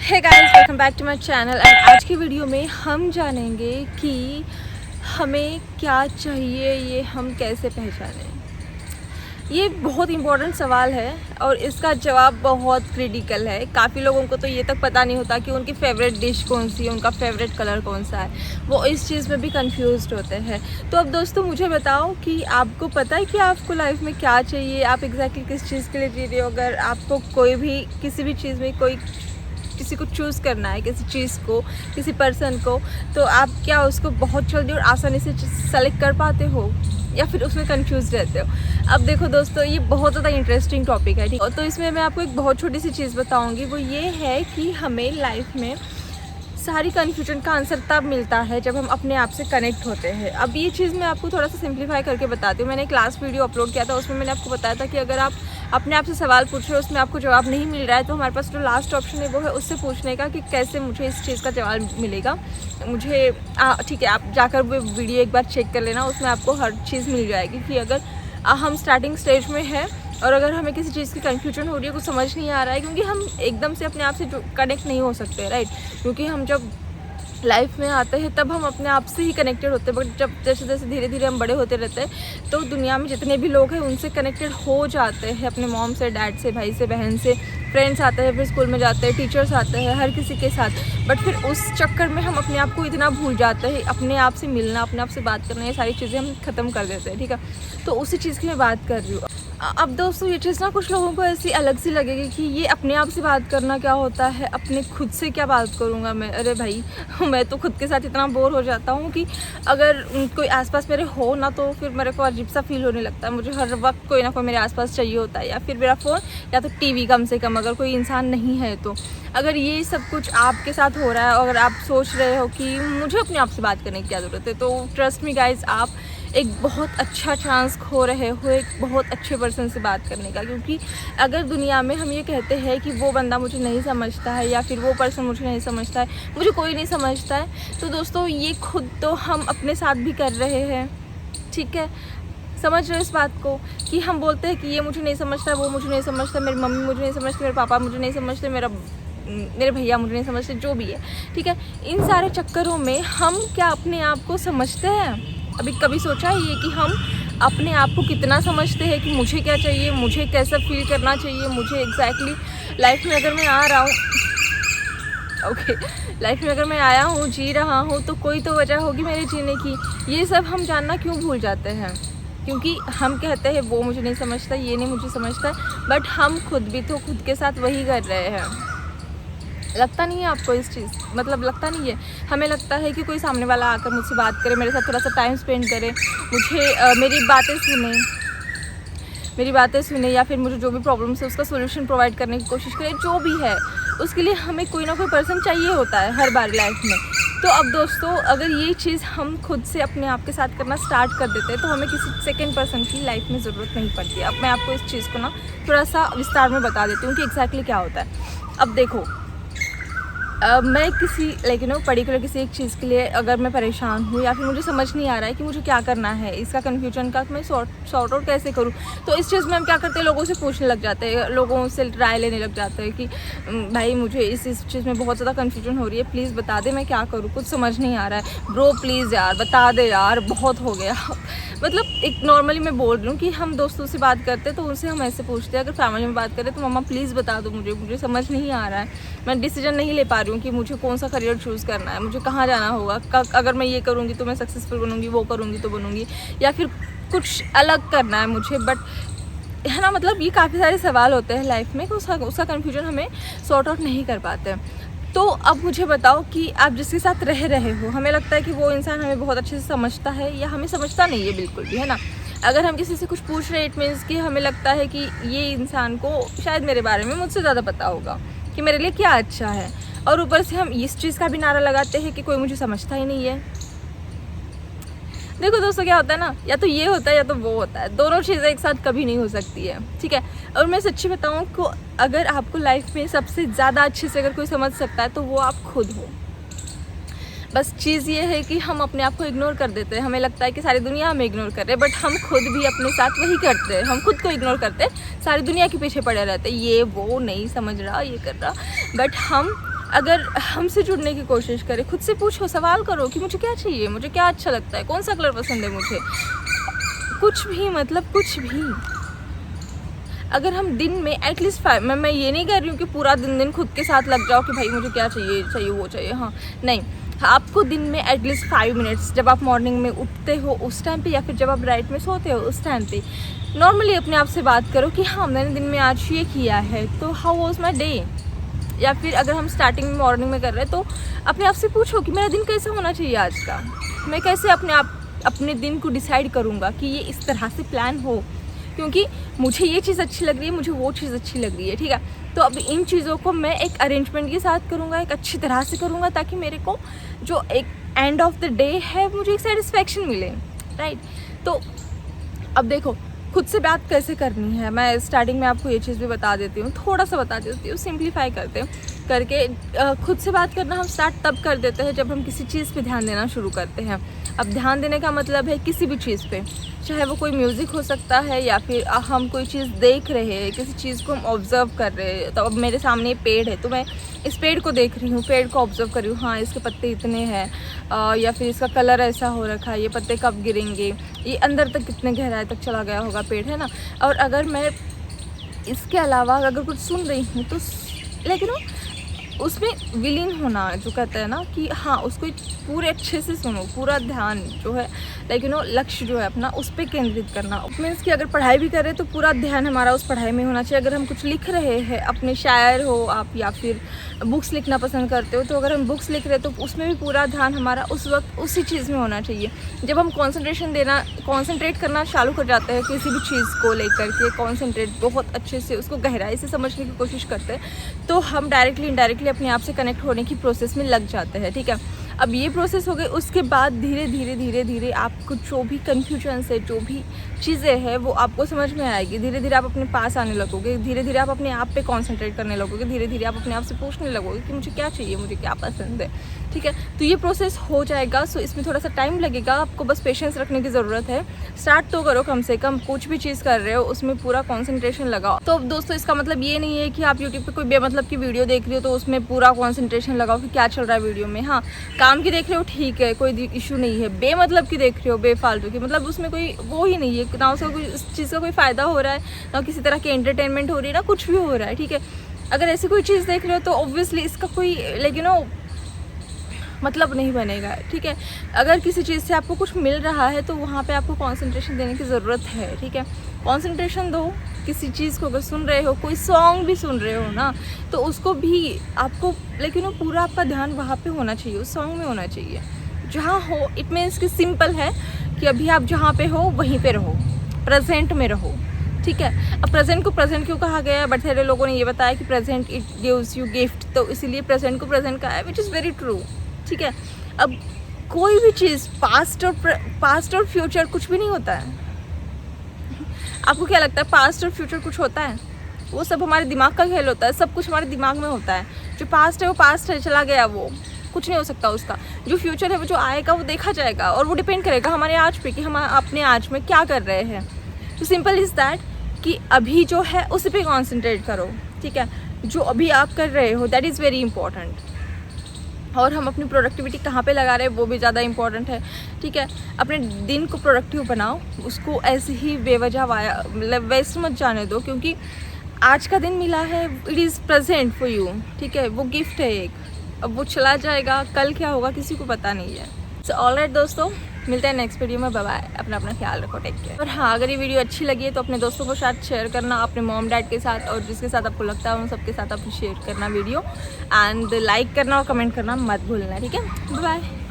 Hey guys, welcome back to my channel. And आज की video में हम जानेंगे कि हमें क्या चाहिए, ये हम कैसे पहचानें। ये बहुत इम्पोर्टेंट सवाल है और इसका जवाब बहुत क्रिटिकल है। काफ़ी लोगों को तो ये तक पता नहीं होता कि उनकी फ़ेवरेट डिश कौन सी है, उनका फेवरेट कलर कौन सा है। वो इस चीज़ में भी कंफ्यूज्ड होते हैं। तो अब दोस्तों मुझे बताओ कि आपको पता है कि आपको लाइफ में क्या चाहिए, आप एग्जैक्टली किस चीज़ के लिए जी रहे हो। अगर आपको कोई भी किसी भी चीज़ में किसी को चूज़ करना है, किसी चीज़ को, किसी पर्सन को, तो आप क्या उसको बहुत जल्दी और आसानी से सेलेक्ट कर पाते हो या फिर उसमें कंफ्यूज रहते हो। अब देखो दोस्तों, ये बहुत ज़्यादा इंटरेस्टिंग टॉपिक है, ठीक। तो इसमें मैं आपको एक बहुत छोटी सी चीज़ बताऊंगी। वो ये है कि हमें लाइफ में सारी कन्फ्यूजन का आंसर तब मिलता है जब हम अपने आप से कनेक्ट होते हैं। अब ये चीज़ मैं आपको थोड़ा सा सिंप्लीफाई करके बताती हूँ। मैंने एक लास्ट वीडियो अपलोड किया था, उसमें मैंने आपको बताया था कि अगर आप अपने आप से सवाल पूछ रहे हो, उसमें आपको जवाब नहीं मिल रहा है, तो हमारे पास जो लास्ट ऑप्शन है वो है उससे पूछने का कि कैसे मुझे इस चीज़ का जवाब मिलेगा। मुझे ठीक है, आप जाकर वो वीडियो एक बार चेक कर लेना, उसमें आपको हर चीज़ मिल जाएगी कि अगर हम स्टार्टिंग स्टेज में हैं और अगर हमें किसी चीज़ की कन्फ्यूजन हो रही है, कुछ समझ नहीं आ रहा है, क्योंकि हम एकदम से अपने आप से कनेक्ट नहीं हो सकते, राइट। क्योंकि हम जब लाइफ में आते हैं तब हम अपने आप से ही कनेक्टेड होते हैं, बट जब जैसे जैसे धीरे धीरे हम बड़े होते रहते हैं तो दुनिया में जितने भी लोग हैं उनसे कनेक्टेड हो जाते हैं, अपने मॉम से, डैड से, भाई से, बहन से, फ्रेंड्स आते हैं, फिर स्कूल में जाते हैं, टीचर्स आते हैं, हर किसी के साथ। बट फिर उस चक्कर में हम अपने आप को इतना भूल जाते हैं, अपने आप से मिलना, अपने आप से बात करना, ये सारी चीज़ें हम ख़त्म कर देते हैं, ठीक है। तो उसी चीज़ की मैं बात कर रही हूँ। अब दोस्तों ये चीज़ ना कुछ लोगों को ऐसी अलग सी लगेगी कि ये अपने आप से बात करना क्या होता है, अपने खुद से क्या बात करूँगा मैं। अरे भाई मैं तो खुद के साथ इतना बोर हो जाता हूँ कि अगर कोई आसपास मेरे हो ना तो फिर मेरे को अजीब सा फील होने लगता है। मुझे हर वक्त कोई ना कोई मेरे आसपास चाहिए होता है, या फिर मेरा फ़ोन या तो टीवी, कम से कम अगर कोई इंसान नहीं है तो। अगर ये सब कुछ आपके साथ हो रहा है, अगर आप सोच रहे हो कि मुझे अपने आप से बात करने की क्या ज़रूरत है, तो ट्रस्ट मी गाइज, आप एक बहुत अच्छा चांस खो रहे हो एक बहुत अच्छे पर्सन से बात करने का। क्योंकि अगर दुनिया में हम ये कहते हैं कि वो बंदा मुझे नहीं समझता है या फिर वो पर्सन मुझे नहीं समझता है, मुझे कोई नहीं समझता है, तो दोस्तों ये खुद तो हम अपने साथ भी कर रहे हैं, ठीक है। समझ रहे हो इस बात को कि हम बोलते हैं कि ये मुझे नहीं समझता, वो मुझे नहीं समझता, मेरी मम्मी मुझे नहीं समझती, मेरे पापा मुझे नहीं समझते, मेरे भैया मुझे नहीं समझते, जो भी है, ठीक है। इन सारे चक्करों में हम क्या अपने आप को समझते हैं? अभी कभी सोचा है ये कि हम अपने आप को कितना समझते हैं कि मुझे क्या चाहिए, मुझे कैसा फील करना चाहिए, मुझे एग्जैक्टली लाइफ में अगर मैं आ रहा हूँ, ओके, लाइफ में अगर मैं आया हूँ, जी रहा हूँ, तो कोई तो वजह होगी मेरे जीने की। ये सब हम जानना क्यों भूल जाते हैं? क्योंकि हम कहते हैं वो मुझे नहीं समझता, ये नहीं मुझे समझता, बट हम खुद भी तो खुद के साथ वही कर रहे हैं। लगता नहीं है आपको इस चीज़, मतलब लगता नहीं है। हमें लगता है कि कोई सामने वाला आकर मुझसे बात करे, मेरे साथ थोड़ा सा टाइम स्पेंड करे, मुझे मेरी बातें सुने या फिर मुझे जो भी प्रॉब्लम्स है उसका सोल्यूशन प्रोवाइड करने की कोशिश करे, जो भी है उसके लिए हमें कोई ना कोई पर्सन चाहिए होता है हर बार लाइफ में। तो अब दोस्तों, अगर ये चीज़ हम खुद से अपने आप के साथ करना स्टार्ट कर देते हैं तो हमें किसी सेकेंड पर्सन की लाइफ में ज़रूरत नहीं पड़ती। अब मैं आपको इस चीज़ को ना थोड़ा सा विस्तार में बता देती हूँ कि एग्जैक्टली क्या होता है। अब देखो, मैं किसी पर्टिकुलर किसी एक चीज़ के लिए अगर मैं परेशान हूँ या फिर मुझे समझ नहीं आ रहा है कि मुझे क्या करना है, इसका कन्फ्यूजन का मैं सॉर्ट आउट कैसे करूँ, तो इस चीज़ में हम क्या करते हैं, लोगों से पूछने लग जाते हैं, लोगों से राय लेने लग जाते हैं कि भाई मुझे इस चीज़ में बहुत ज़्यादा कन्फ्यूजन हो रही है, प्लीज़ बता दे मैं क्या करूँ, कुछ समझ नहीं आ रहा है, ब्रो प्लीज़ यार बता दे यार, बहुत हो गया। मतलब एक नॉर्मली मैं बोल रही हूँ कि हम दोस्तों से बात करते हैं तो उनसे हम ऐसे पूछते हैं। अगर फैमिली में बात करें तो मम्मा प्लीज़ बता दो, मुझे समझ नहीं आ रहा है, मैं डिसीजन नहीं ले पा रही हूँ कि मुझे कौन सा करियर चूज़ करना है, मुझे कहाँ जाना होगा, अगर मैं ये करूँगी तो मैं सक्सेसफुल बनूँगी, वो करूँगी तो बनूँगी, या फिर कुछ अलग करना है मुझे। बट है ना, मतलब ये काफ़ी सारे सवाल होते हैं लाइफ में, उसका कन्फ्यूजन हमें सॉर्ट आउट नहीं कर पाते। तो अब मुझे बताओ कि आप जिसके साथ रह रहे हो, हमें लगता है कि वो इंसान हमें बहुत अच्छे से समझता है या हमें समझता नहीं है बिल्कुल भी, है ना। अगर हम किसी से कुछ पूछ रहे हैं, इट मीन्स कि हमें लगता है कि ये इंसान को शायद मेरे बारे में मुझसे ज़्यादा पता होगा कि मेरे लिए क्या अच्छा है, और ऊपर से हम इस चीज़ का भी नारा लगाते हैं कि कोई मुझे समझता ही नहीं है। देखो दोस्तों, क्या होता है ना, या तो ये होता है या तो वो होता है, दोनों चीज़ें एक साथ कभी नहीं हो सकती है, ठीक है। और मैं सच्ची बताऊँ को, अगर आपको लाइफ में सबसे ज़्यादा अच्छे से अगर कोई समझ सकता है तो वो आप खुद हो। बस चीज़ ये है कि हम अपने आप को इग्नोर कर देते हैं, हमें लगता है कि सारी दुनिया हमें इग्नोर कर रहे हैं, बट हम खुद भी अपने साथ वही करते हैं, हम खुद को इग्नोर करते हैं, सारी दुनिया के पीछे पड़े रहते हैं, ये वो नहीं समझ रहा, ये कर रहा, बट हम अगर हमसे जुड़ने की कोशिश करें, खुद से पूछो, सवाल करो कि मुझे क्या चाहिए, मुझे क्या अच्छा लगता है, कौन सा कलर पसंद है मुझे, कुछ भी, मतलब कुछ भी। अगर हम दिन में एटलीस्ट 5, मैं ये नहीं कह रही हूँ कि पूरा दिन खुद के साथ लग जाओ कि भाई मुझे क्या चाहिए चाहिए वो चाहिए, हाँ नहीं, आपको दिन में एटलीस्ट 5 मिनट्स, जब आप मॉर्निंग में उठते हो उस टाइम पे, या फिर जब आप राइट में सोते हो उस टाइम पे, नॉर्मली अपने आप से बात करो कि हाँ मैंने दिन में आज ये किया है, तो हाउ वॉज माई डे। या फिर अगर हम स्टार्टिंग में मॉर्निंग में कर रहे हैं तो अपने आप से पूछो कि मेरा दिन कैसा होना चाहिए आज का, मैं कैसे अपने दिन को डिसाइड करूँगा कि ये इस तरह से प्लान हो, क्योंकि मुझे ये चीज़ अच्छी लग रही है, मुझे वो चीज़ अच्छी लग रही है, ठीक है। तो अब इन चीज़ों को मैं एक अरेंजमेंट के साथ करूँगा, एक अच्छी तरह से करूँगा, ताकि मेरे को जो एक एंड ऑफ द डे है मुझे एक सेटिस्फेक्शन मिले, राइट। तो अब देखो खुद से बात कैसे करनी है, मैं स्टार्टिंग में आपको ये चीज़ भी बता देती हूँ, थोड़ा सा बता देती हूँ, सिंप्लीफाई करके खुद से बात करना हम स्टार्ट तब कर देते हैं जब हम किसी चीज़ पे ध्यान देना शुरू करते हैं। अब ध्यान देने का मतलब है किसी भी चीज़ पे, चाहे वो कोई म्यूज़िक हो सकता है, या फिर हम कोई चीज़ देख रहे हैं, किसी चीज़ को हम ऑब्ज़र्व कर रहे हैं। तो अब मेरे सामने पेड़ है, तो मैं इस पेड़ को देख रही हूँ, पेड़ को ऑब्ज़र्व कर रही हूँ, हाँ इसके पत्ते इतने हैं, या फिर इसका कलर ऐसा हो रखा है, ये पत्ते कब गिरेंगे, ये अंदर तक कितने गहराई तक चला गया होगा पेड़, है ना। और अगर मैं इसके अलावा अगर कुछ सुन रही हूँ तो लेकिन उसमें विलीन होना, जो कहते हैं ना कि हाँ उसको पूरे अच्छे से सुनो, पूरा ध्यान जो है लक्ष्य जो है अपना उस पर केंद्रित करना। मीन्स कि अगर पढ़ाई भी कर रहे हैं तो पूरा ध्यान हमारा उस पढ़ाई में होना चाहिए। अगर हम कुछ लिख रहे हैं, अपने शायर हो आप, या फिर बुक्स लिखना पसंद करते हो, तो अगर हम बुक्स लिख रहे हैं तो उसमें भी पूरा ध्यान हमारा उस वक्त उसी चीज़ में होना चाहिए। जब हम कॉन्सेंट्रेट करना चालू कर जाते हैं किसी भी चीज़ को लेकर के, कॉन्सेंट्रेट बहुत अच्छे से उसको गहराई से समझने की कोशिश करते हैं, तो हम डायरेक्टली इनडायरेक्टली अपने आप से कनेक्ट होने की प्रोसेस में लग जाते हैं, ठीक है। अब ये प्रोसेस हो गई, उसके बाद धीरे धीरे आपको जो भी कन्फ्यूजन है, जो भी चीज़ें हैं वो आपको समझ में आएगी। धीरे धीरे आप अपने पास आने लगोगे, धीरे धीरे आप अपने आप पे कंसंट्रेट करने लगोगे, धीरे धीरे आप अपने आप से पूछने लगोगे कि मुझे क्या चाहिए, मुझे क्या पसंद है, ठीक है। तो ये प्रोसेस हो जाएगा। सो इसमें थोड़ा सा टाइम लगेगा, आपको बस पेशेंस रखने की ज़रूरत है। स्टार्ट तो करो, कम से कम कुछ भी चीज़ कर रहे हो उसमें पूरा कॉन्सेंट्रेशन लगाओ। तो दोस्तों इसका मतलब ये नहीं है कि आप यूट्यूब पे कोई बेमतलब की वीडियो देख रही हो तो उसमें पूरा कॉन्सेंट्रेशन लगाओ कि क्या चल रहा है वीडियो में। हाँ, काम की देख रहे हो ठीक है, कोई इशू नहीं है। बेमतलब की देख रहे हो, बेफालतू की, मतलब उसमें कोई वो ही नहीं है, ना उसका कोई इस चीज़ का कोई फ़ायदा हो रहा है, ना किसी तरह की एंटरटेनमेंट हो रही है, ना कुछ भी हो रहा है, ठीक है। अगर ऐसी कोई चीज़ देख रहे हो तो ऑब्वियसली इसका कोई मतलब नहीं बनेगा, ठीक है। अगर किसी चीज़ से आपको कुछ मिल रहा है तो वहाँ पे आपको कंसंट्रेशन देने की ज़रूरत है, ठीक है। कंसंट्रेशन दो किसी चीज़ को। अगर सुन रहे हो, कोई सॉन्ग भी सुन रहे हो ना, तो उसको भी आपको पूरा आपका ध्यान वहाँ पे होना चाहिए, उस सॉन्ग में होना चाहिए जहाँ हो। इट मीन्स कि सिंपल है कि अभी आप जहाँ पे हो वहीं पे रहो, प्रेजेंट में रहो, ठीक है। अब प्रेजेंट को प्रेजेंट क्यों कहा गया है, बट सारे लोगों ने ये बताया कि present it gives you gift, तो इसीलिए प्रेजेंट को प्रेजेंट कहा है, विच इज़ वेरी ट्रू, ठीक है। अब कोई भी चीज़ पास्ट और फ्यूचर कुछ भी नहीं होता है। आपको क्या लगता है पास्ट और फ्यूचर कुछ होता है? वो सब हमारे दिमाग का खेल होता है, सब कुछ हमारे दिमाग में होता है। जो पास्ट है वो पास्ट है, चला गया, वो कुछ नहीं हो सकता उसका। जो फ्यूचर है वो जो आएगा वो देखा जाएगा, और वो डिपेंड करेगा हमारे आज पे कि हम अपने आज में क्या कर रहे हैं। तो सिंपल इज़ दैट कि अभी जो है उसी पे कॉन्सेंट्रेट करो, ठीक है। जो अभी आप कर रहे हो दैट इज़ वेरी इंपॉर्टेंट, और हम अपनी प्रोडक्टिविटी कहाँ पे लगा रहे हैं वो भी ज़्यादा इंपॉर्टेंट है, ठीक है। अपने दिन को प्रोडक्टिव बनाओ, उसको ऐसे ही बेवजह वेस्ट मत जाने दो, क्योंकि आज का दिन मिला है, it is present for you, ठीक है। वो गिफ्ट है एक, अब वो चला जाएगा, कल क्या होगा किसी को पता नहीं है। सो ऑलराइट दोस्तों, मिलते हैं नेक्स्ट वीडियो में, बाय बाय, अपना ख्याल रखो, टेक केयर। और हाँ, अगर ये वीडियो अच्छी लगी है तो अपने दोस्तों को साथ शेयर करना, अपने मॉम डैड के साथ, और जिसके साथ आपको लगता है उन सबके साथ आप शेयर करना वीडियो, एंड लाइक करना और कमेंट करना मत भूलना, ठीक है। Bye bye.